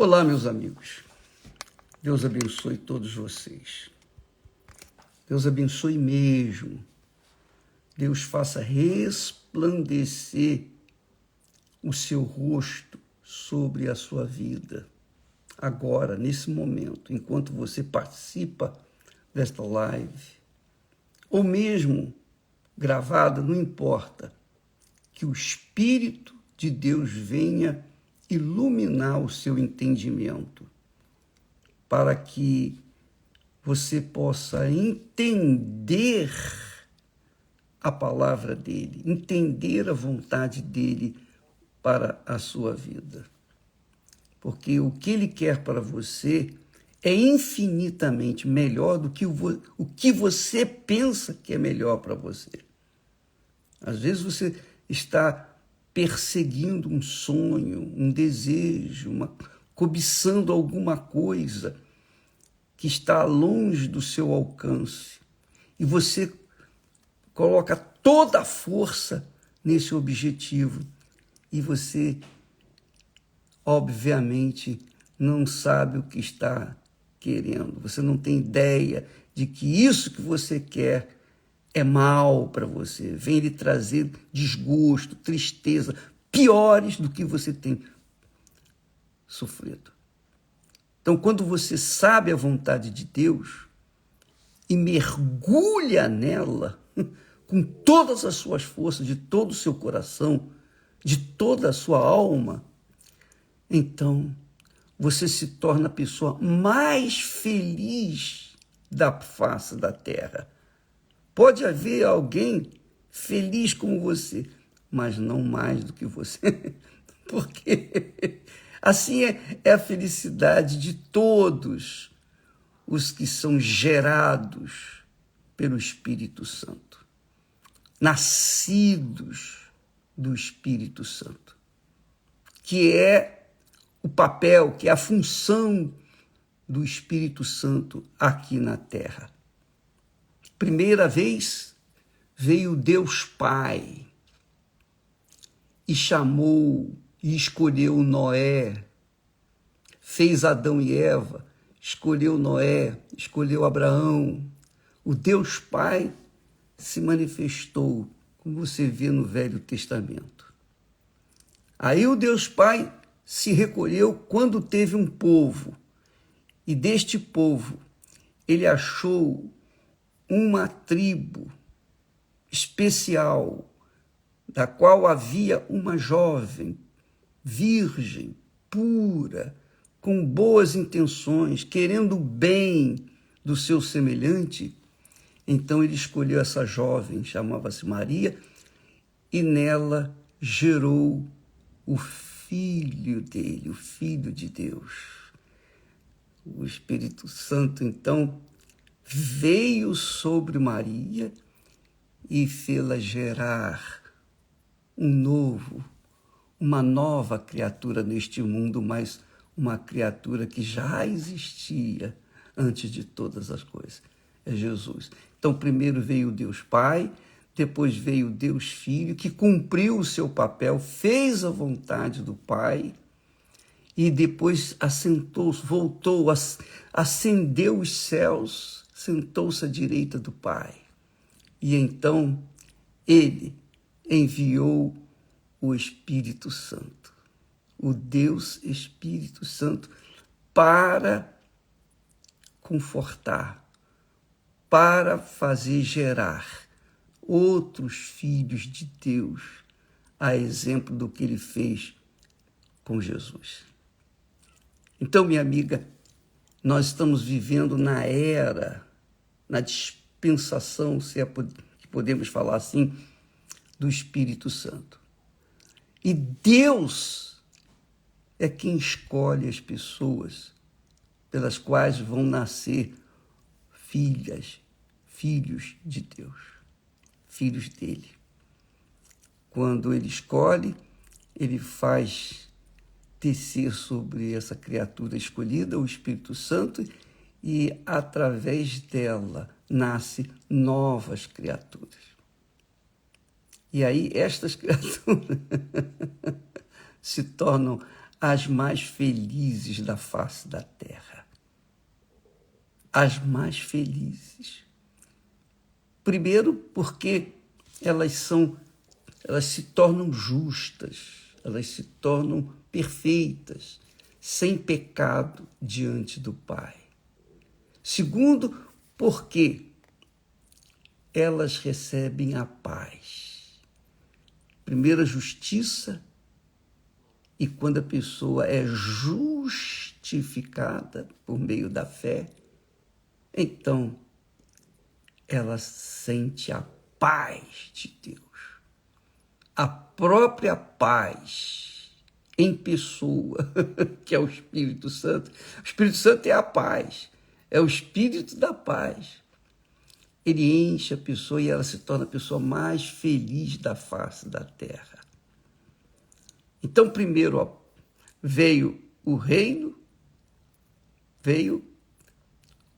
Olá, meus amigos. Deus abençoe todos vocês. Deus abençoe mesmo. Deus faça resplandecer o seu rosto sobre a sua vida. Agora, nesse momento, enquanto você participa desta live, ou mesmo gravada, não importa, que o Espírito de Deus venha iluminar o seu entendimento, para que você possa entender a palavra dele, entender a vontade dele para a sua vida. Porque o que ele quer para você é infinitamente melhor do que o que você pensa que é melhor para você. Às vezes você está perseguindo um sonho, um desejo, cobiçando alguma coisa que está longe do seu alcance. E você coloca toda a força nesse objetivo. E você, obviamente, não sabe o que está querendo. Você não tem ideia de que isso que você quer é mal para você. Vem lhe trazer desgosto, tristeza, piores do que você tem sofrido. Então, quando você sabe a vontade de Deus e mergulha nela com todas as suas forças, de todo o seu coração, de toda a sua alma, então você se torna a pessoa mais feliz da face da terra. Pode haver alguém feliz como você, mas não mais do que você, porque assim é a felicidade de todos os que são gerados pelo Espírito Santo, nascidos do Espírito Santo, que é o papel, que é a função do Espírito Santo aqui na terra. Primeira vez veio Deus Pai e chamou e escolheu Noé, fez Adão e Eva, escolheu Noé, escolheu Abraão. O Deus Pai se manifestou, como você vê no Velho Testamento. Aí o Deus Pai se recolheu quando teve um povo, e deste povo ele achou uma tribo especial, da qual havia uma jovem, virgem, pura, com boas intenções, querendo o bem do seu semelhante. Então ele escolheu essa jovem, chamava-se Maria, e nela gerou o filho dele, o Filho de Deus. O Espírito Santo, então, veio sobre Maria e fê-la gerar uma nova criatura neste mundo, mas uma criatura que já existia antes de todas as coisas. É Jesus. Então, primeiro veio Deus Pai, depois veio Deus Filho, que cumpriu o seu papel, fez a vontade do Pai, e depois assentou-se, voltou, ascendeu os céus, sentou-se à direita do Pai. E então ele enviou o Espírito Santo, o Deus Espírito Santo, para confortar, para fazer gerar outros filhos de Deus, a exemplo do que ele fez com Jesus. Então, minha amiga, nós estamos vivendo na era, na dispensação, se é que podemos falar assim, do Espírito Santo. E Deus é quem escolhe as pessoas pelas quais vão nascer filhos de Deus, filhos dele. Quando ele escolhe, ele faz descer sobre essa criatura escolhida o Espírito Santo e, através dela, nasce novas criaturas. E aí estas criaturas se tornam as mais felizes da face da terra. As mais felizes. Primeiro, porque elas se tornam justas, elas se tornam perfeitas, sem pecado diante do Pai. Segundo, porque elas recebem a paz. Primeiro, a justiça, e quando a pessoa é justificada por meio da fé, então ela sente a paz de Deus. A própria paz em pessoa, que é o Espírito Santo. O Espírito Santo é a paz, é o Espírito da paz. Ele enche a pessoa e ela se torna a pessoa mais feliz da face da terra. Então, primeiro, veio o reino, veio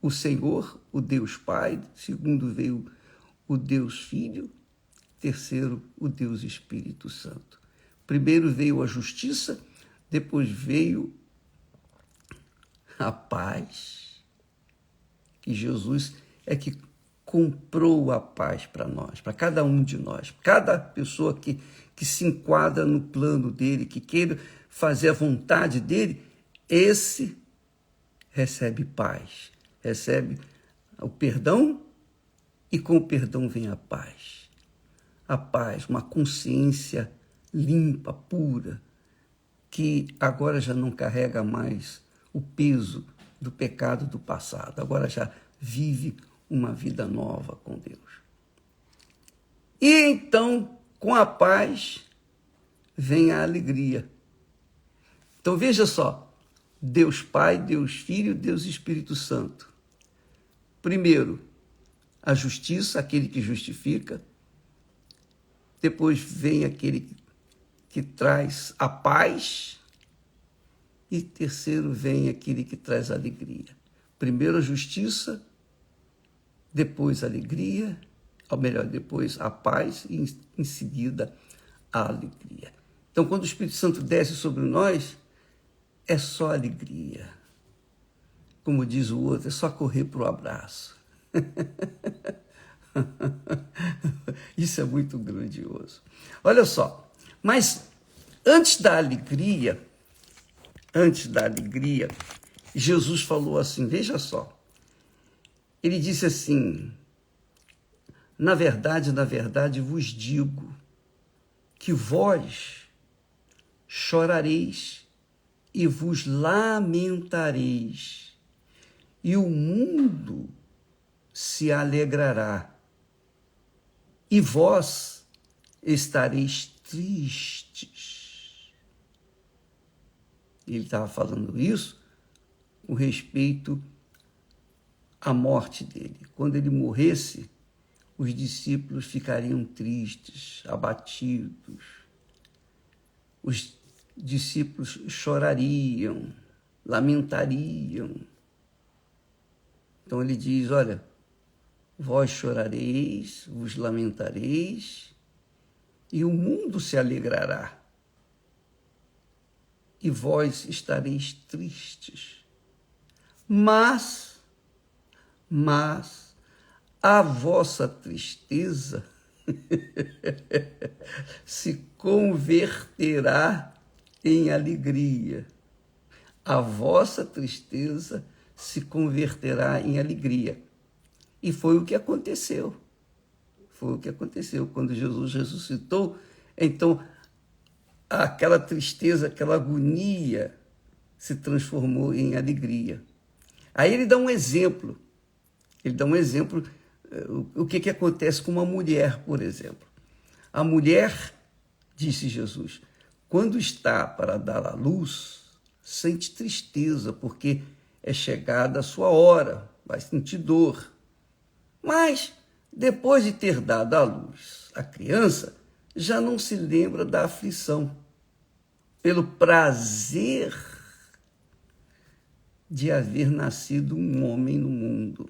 o Senhor, o Deus Pai. Segundo, veio o Deus Filho. Terceiro, o Deus Espírito Santo. Primeiro veio a justiça, depois veio a paz, que Jesus é que comprou a paz para nós, para cada um de nós. Cada pessoa que se enquadra no plano dele, que queira fazer a vontade dele, esse recebe paz, recebe o perdão, e com o perdão vem a paz. A paz, uma consciência limpa, pura, que agora já não carrega mais o peso do pecado do passado, agora já vive uma vida nova com Deus. E então, com a paz, vem a alegria. Então veja só, Deus Pai, Deus Filho, Deus Espírito Santo. Primeiro, a justiça, aquele que justifica. Depois vem aquele que traz a paz. E terceiro, vem aquele que traz a alegria. Primeiro a justiça, depois a alegria, ou melhor, depois a paz e em seguida a alegria. Então, quando o Espírito Santo desce sobre nós, é só alegria. Como diz o outro, é só correr para o abraço. Isso é muito grandioso. Olha só, mas antes da alegria, Jesus falou assim, veja só, ele disse assim, na verdade vos digo que vós chorareis e vos lamentareis, e o mundo se alegrará, e vós estareis tristes. Ele estava falando isso com respeito à morte dele. Quando ele morresse, os discípulos ficariam tristes, abatidos. Os discípulos chorariam, lamentariam. Então ele diz, olha, vós chorareis, vos lamentareis, e o mundo se alegrará. E vós estareis tristes. Mas a vossa tristeza se converterá em alegria. A vossa tristeza se converterá em alegria. E foi o que aconteceu. Foi o que aconteceu quando Jesus ressuscitou. Então, aquela tristeza, aquela agonia se transformou em alegria. Aí ele dá um exemplo. O que acontece com uma mulher, por exemplo. A mulher, disse Jesus, quando está para dar à luz, sente tristeza, porque é chegada a sua hora, vai sentir dor. Mas, depois de ter dado à luz a criança, já não se lembra da aflição, pelo prazer de haver nascido um homem no mundo.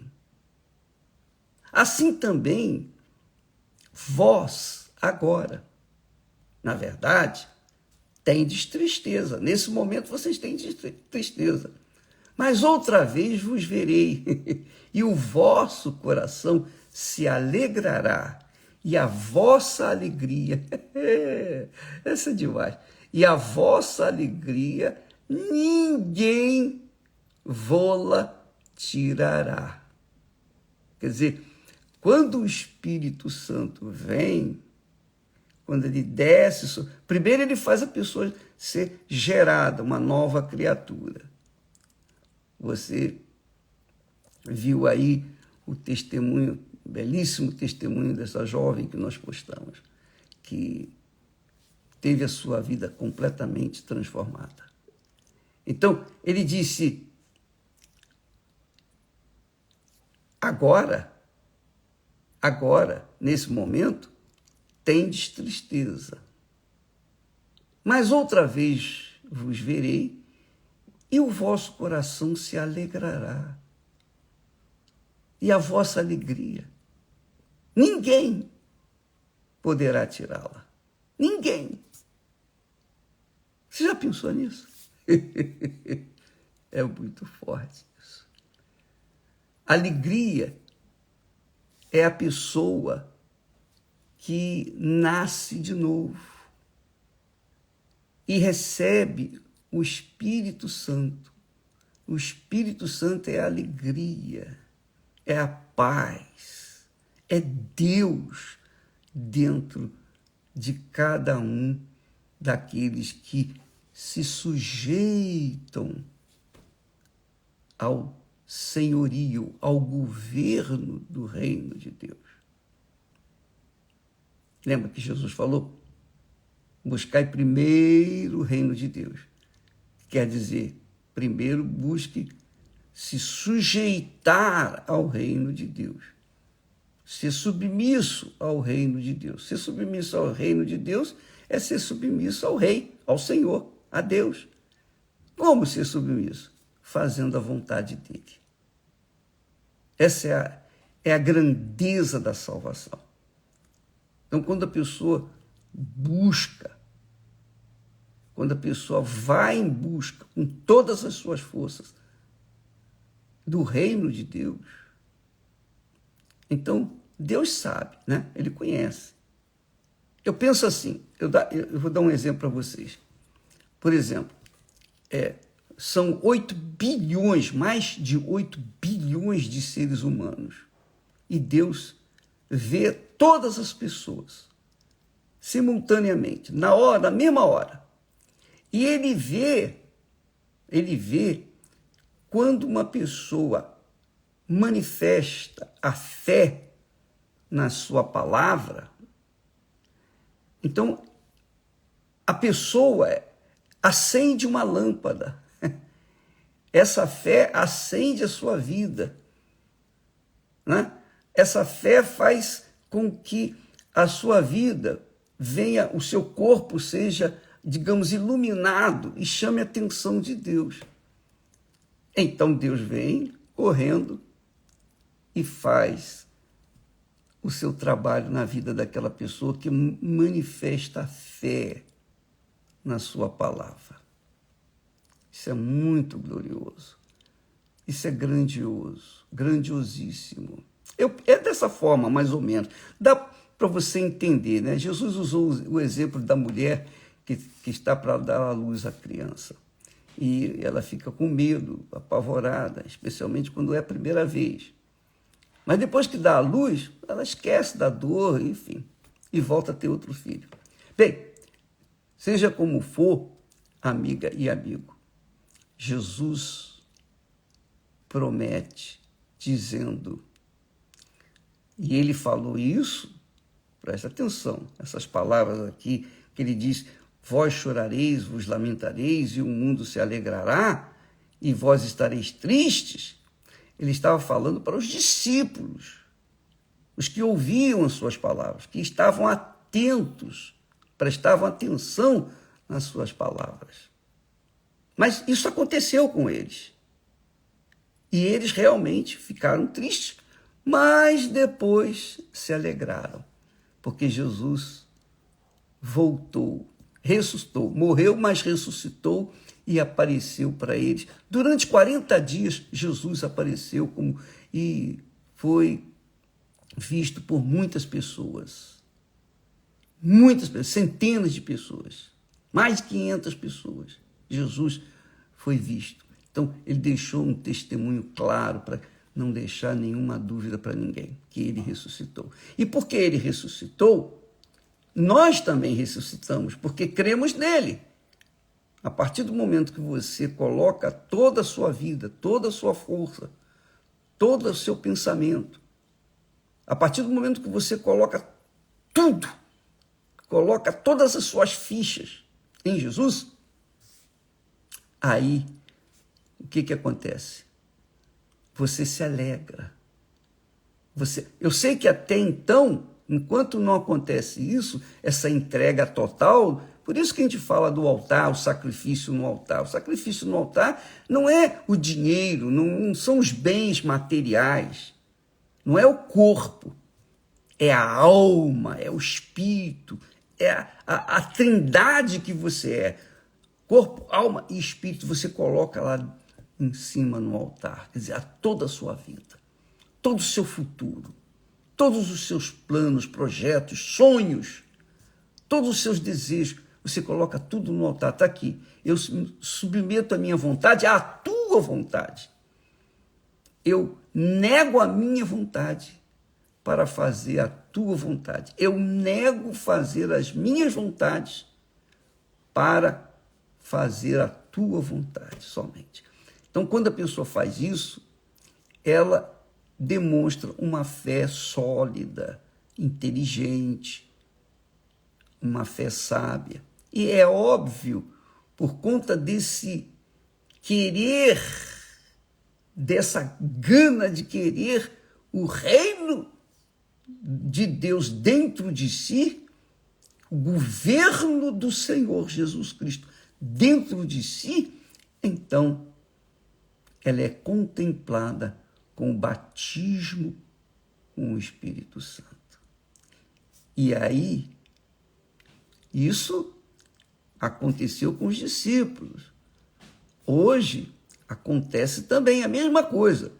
Assim também, vós, agora, na verdade, tendes tristeza. Nesse momento vocês têm tristeza. Mas outra vez vos verei, e o vosso coração se alegrará, e a vossa alegria, essa é demais, e a vossa alegria ninguém vô-la tirará. Quer dizer, quando o Espírito Santo vem, quando ele desce, primeiro ele faz a pessoa ser gerada, uma nova criatura. Você viu aí o testemunho, belíssimo testemunho dessa jovem que nós postamos, que teve a sua vida completamente transformada. Então, ele disse, agora, nesse momento, tendes tristeza. Mas outra vez vos verei, e o vosso coração se alegrará, e a vossa alegria ninguém poderá tirá-la. Ninguém. Você já pensou nisso? É muito forte isso. Alegria é a pessoa que nasce de novo e recebe o Espírito Santo. O Espírito Santo é a alegria, é a paz, é Deus dentro de cada um daqueles que se sujeitam ao senhorio, ao governo do reino de Deus. Lembra que Jesus falou? Buscai primeiro o reino de Deus. Quer dizer, primeiro busque se sujeitar ao reino de Deus. Ser submisso ao reino de Deus. Ser submisso ao reino de Deus é ser submisso ao rei, ao Senhor, a Deus. Como ser submisso? Fazendo a vontade dele. Essa é a grandeza da salvação. Então, quando a pessoa busca, quando a pessoa vai em busca com todas as suas forças do reino de Deus, então Deus sabe, né? Ele conhece. Eu penso assim, eu vou dar um exemplo para vocês. Por exemplo, são 8 bilhões, mais de 8 bilhões de seres humanos. E Deus vê todas as pessoas simultaneamente, na mesma hora. E ele vê quando uma pessoa manifesta a fé na sua palavra, então a pessoa acende uma lâmpada. Essa fé acende a sua vida, né? Essa fé faz com que a sua vida venha, o seu corpo seja, digamos, iluminado e chame a atenção de Deus. Então Deus vem correndo e faz o seu trabalho na vida daquela pessoa que manifesta a fé na sua palavra. Isso é muito glorioso. Isso é grandioso, grandiosíssimo. É dessa forma, mais ou menos. Dá para você entender, né? Jesus usou o exemplo da mulher que está para dar à luz à criança. E ela fica com medo, apavorada, especialmente quando é a primeira vez. Mas depois que dá à luz, ela esquece da dor, enfim, e volta a ter outro filho. Bem, seja como for, amiga e amigo, Jesus promete, dizendo, e ele falou isso, presta atenção, essas palavras aqui, que ele diz, vós chorareis, vos lamentareis, e o mundo se alegrará, e vós estareis tristes. Ele estava falando para os discípulos, os que ouviam as suas palavras, que estavam atentos, prestavam atenção nas suas palavras. Mas isso aconteceu com eles. E eles realmente ficaram tristes, mas depois se alegraram, porque Jesus voltou ressuscitou, morreu, mas ressuscitou e apareceu para eles. Durante 40 dias, Jesus apareceu e foi visto por muitas pessoas, centenas de pessoas, mais de 500 pessoas. Jesus foi visto. Então, ele deixou um testemunho claro para não deixar nenhuma dúvida para ninguém, que ele ressuscitou. E porque ele ressuscitou, nós também ressuscitamos, porque cremos nele. A partir do momento que você coloca toda a sua vida, toda a sua força, todo o seu pensamento, a partir do momento que você coloca tudo, coloca todas as suas fichas em Jesus, aí o que acontece? Você se alegra. Eu sei que até então, enquanto não acontece isso, essa entrega total, por isso que a gente fala do altar, o sacrifício no altar. O sacrifício no altar não é o dinheiro, não são os bens materiais, não é o corpo, é a alma, é o espírito, é a trindade que você é. Corpo, alma e espírito, você coloca lá em cima no altar, quer dizer, a toda a sua vida, todo o seu futuro, todos os seus planos, projetos, sonhos, todos os seus desejos, você coloca tudo no altar. Está aqui, eu submeto a minha vontade à tua vontade. Eu nego a minha vontade para fazer a tua vontade. Eu nego fazer as minhas vontades para fazer a tua vontade somente. Então, quando a pessoa faz isso, ela demonstra uma fé sólida, inteligente, uma fé sábia. E é óbvio, por conta desse querer, dessa gana de querer o reino de Deus dentro de si, o governo do Senhor Jesus Cristo dentro de si, então ela é contemplada com o batismo com o Espírito Santo. E aí, isso aconteceu com os discípulos. Hoje, acontece também a mesma coisa.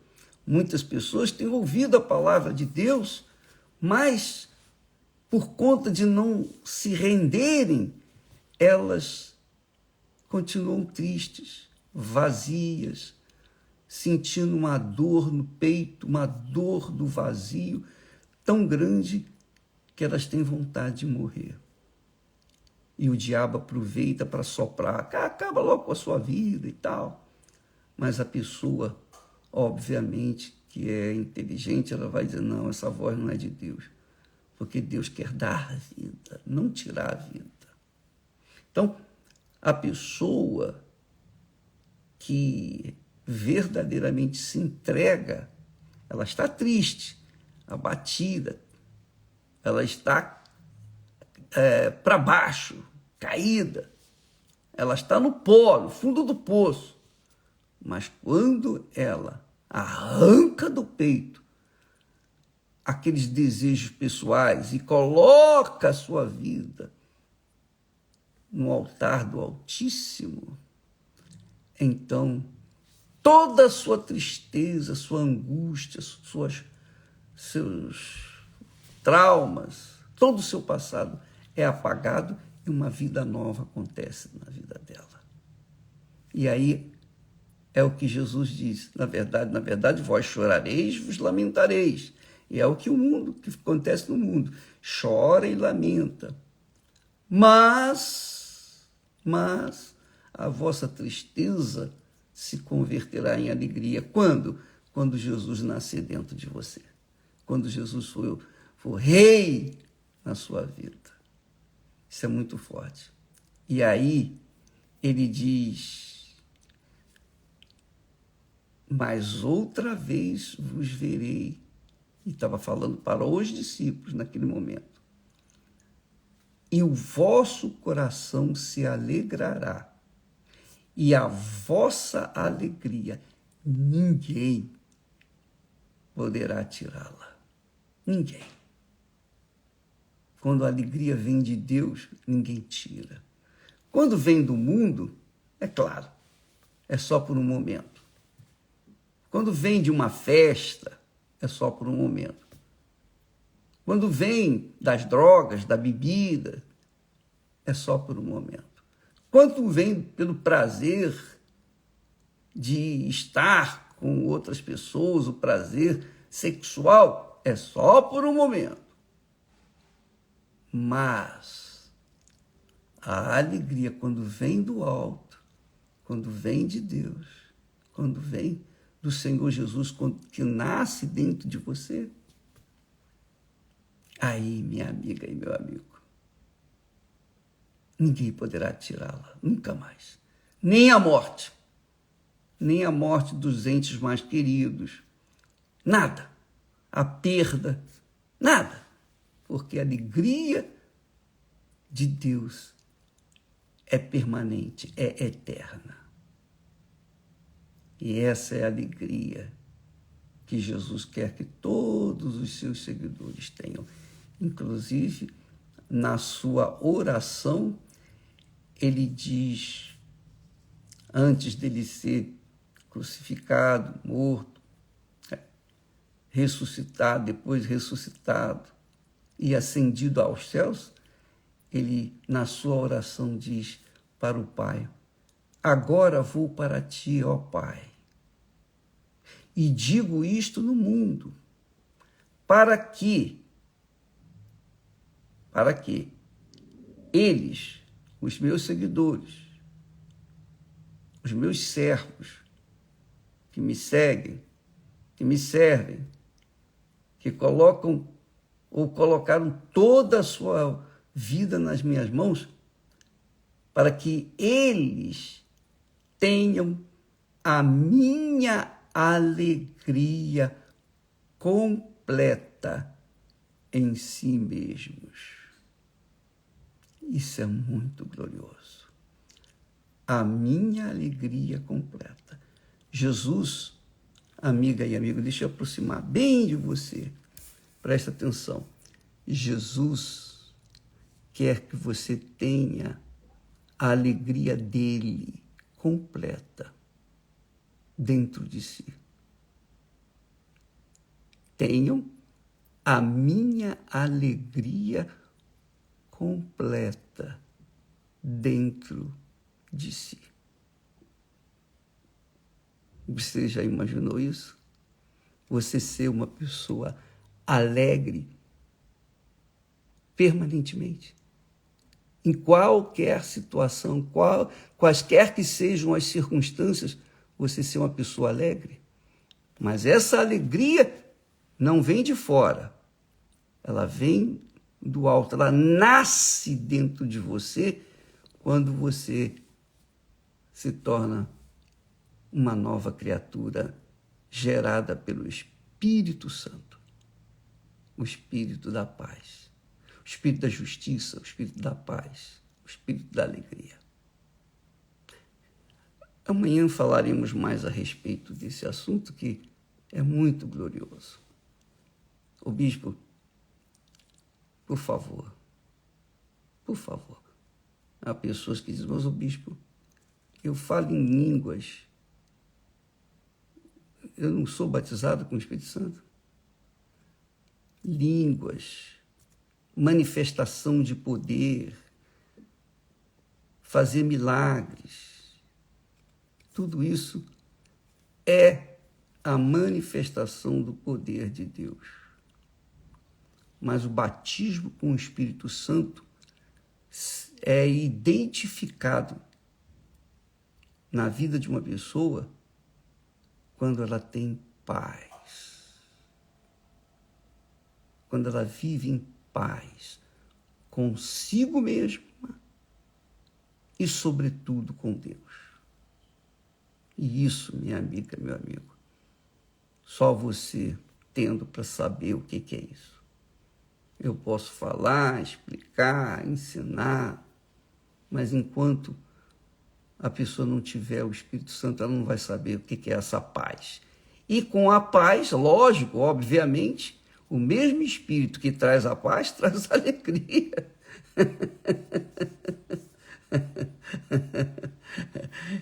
Muitas pessoas têm ouvido a palavra de Deus, mas, por conta de não se renderem, elas continuam tristes, vazias, sentindo uma dor no peito, uma dor do vazio tão grande que elas têm vontade de morrer. E o diabo aproveita para soprar, acaba logo com a sua vida e tal. Mas a pessoa, obviamente, que é inteligente, ela vai dizer, não, essa voz não é de Deus, porque Deus quer dar a vida, não tirar a vida. Então, a pessoa que verdadeiramente se entrega, ela está triste, abatida, ela está para baixo, caída, ela está no pó, no fundo do poço. Mas quando ela arranca do peito aqueles desejos pessoais e coloca a sua vida no altar do Altíssimo, então toda a sua tristeza, sua angústia, seus traumas, todo o seu passado é apagado e uma vida nova acontece na vida dela. E aí é o que Jesus diz, na verdade, vós chorareis, vos lamentareis. E é o que acontece no mundo, chora e lamenta. Mas a vossa tristeza se converterá em alegria. Quando? Quando Jesus nascer dentro de você. Quando Jesus for rei na sua vida. Isso é muito forte. E aí, ele diz, mas outra vez vos verei. E estava falando para os discípulos naquele momento. E o vosso coração se alegrará. E a vossa alegria ninguém poderá tirá-la. Ninguém. Quando a alegria vem de Deus, ninguém tira. Quando vem do mundo, é claro, é só por um momento. Quando vem de uma festa, é só por um momento. Quando vem das drogas, da bebida, é só por um momento. Quando vem pelo prazer de estar com outras pessoas, o prazer sexual, é só por um momento. Mas a alegria, quando vem do alto, quando vem de Deus, quando vem do Senhor Jesus, que nasce dentro de você, aí, minha amiga e meu amigo, ninguém poderá tirá-la, nunca mais. Nem a morte dos entes mais queridos, nada. A perda, nada. Porque a alegria de Deus é permanente, é eterna. E essa é a alegria que Jesus quer que todos os seus seguidores tenham. Inclusive, na sua oração, ele diz, antes dele ser crucificado, morto, ressuscitado, depois ressuscitado e ascendido aos céus, ele, na sua oração, diz para o Pai: agora vou para ti, ó Pai, e digo isto no mundo, para que eles, os meus seguidores, os meus servos, que me seguem, que me servem, que colocam ou colocaram toda a sua vida nas minhas mãos, para que eles tenham a minha alegria completa em si mesmos. Isso é muito glorioso. A minha alegria completa. Jesus, amiga e amigo, deixa eu aproximar bem de você. Presta atenção. Jesus quer que você tenha a alegria dele completa dentro de si. Tenham a minha alegria completa dentro de si. Você já imaginou isso? Você ser uma pessoa alegre permanentemente. Em qualquer situação, quaisquer que sejam as circunstâncias, você ser uma pessoa alegre. Mas essa alegria não vem de fora. Ela vem do alto. Ela nasce dentro de você quando você se torna uma nova criatura gerada pelo Espírito Santo. O Espírito da paz, o Espírito da justiça, o Espírito da paz, o Espírito da alegria. Amanhã falaremos mais a respeito desse assunto que é muito glorioso. O bispo, por favor, há pessoas que dizem, mas o bispo, eu falo em línguas, eu não sou batizado com o Espírito Santo. Línguas, manifestação de poder, fazer milagres, tudo isso é a manifestação do poder de Deus. Mas o batismo com o Espírito Santo é identificado na vida de uma pessoa quando ela tem paz. Quando ela vive em paz consigo mesma e, sobretudo, com Deus. E isso, minha amiga, meu amigo, só você tendo para saber o que é isso. Eu posso falar, explicar, ensinar, mas enquanto a pessoa não tiver o Espírito Santo, ela não vai saber o que é essa paz. E com a paz, lógico, obviamente, o mesmo Espírito que traz a paz, traz a alegria.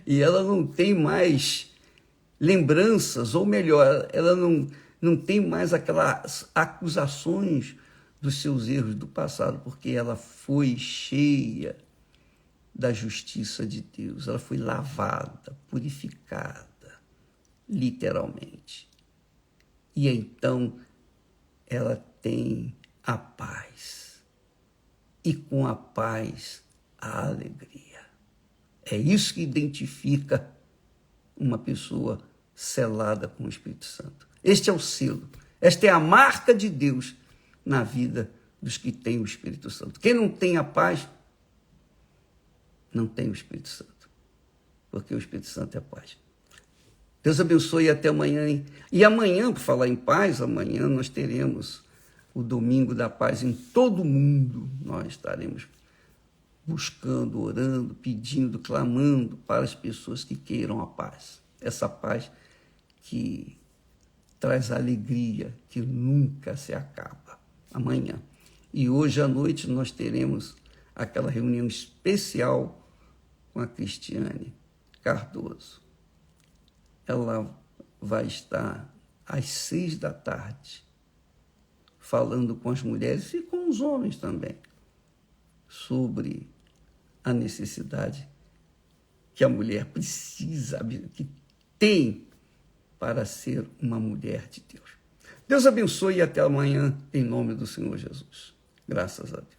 E ela não tem mais lembranças, ou melhor, ela não tem mais aquelas acusações dos seus erros do passado, porque ela foi cheia da justiça de Deus, ela foi lavada, purificada, literalmente. E então ela tem a paz, e com a paz a alegria. É isso que identifica uma pessoa selada com o Espírito Santo. Este é o selo, esta é a marca de Deus na vida dos que têm o Espírito Santo. Quem não tem a paz, não tem o Espírito Santo, porque o Espírito Santo é paz. Deus abençoe e até amanhã. E amanhã, por falar em paz, amanhã nós teremos o Domingo da Paz em todo o mundo. Nós estaremos buscando, orando, pedindo, clamando para as pessoas que queiram a paz. Essa paz que traz alegria, que nunca se acaba. Amanhã. E hoje à noite nós teremos aquela reunião especial com a Cristiane Cardoso. Ela vai estar às 18h falando com as mulheres e com os homens também sobre a necessidade que a mulher precisa, que tem para ser uma mulher de Deus. Deus abençoe e até amanhã, em nome do Senhor Jesus. Graças a Deus.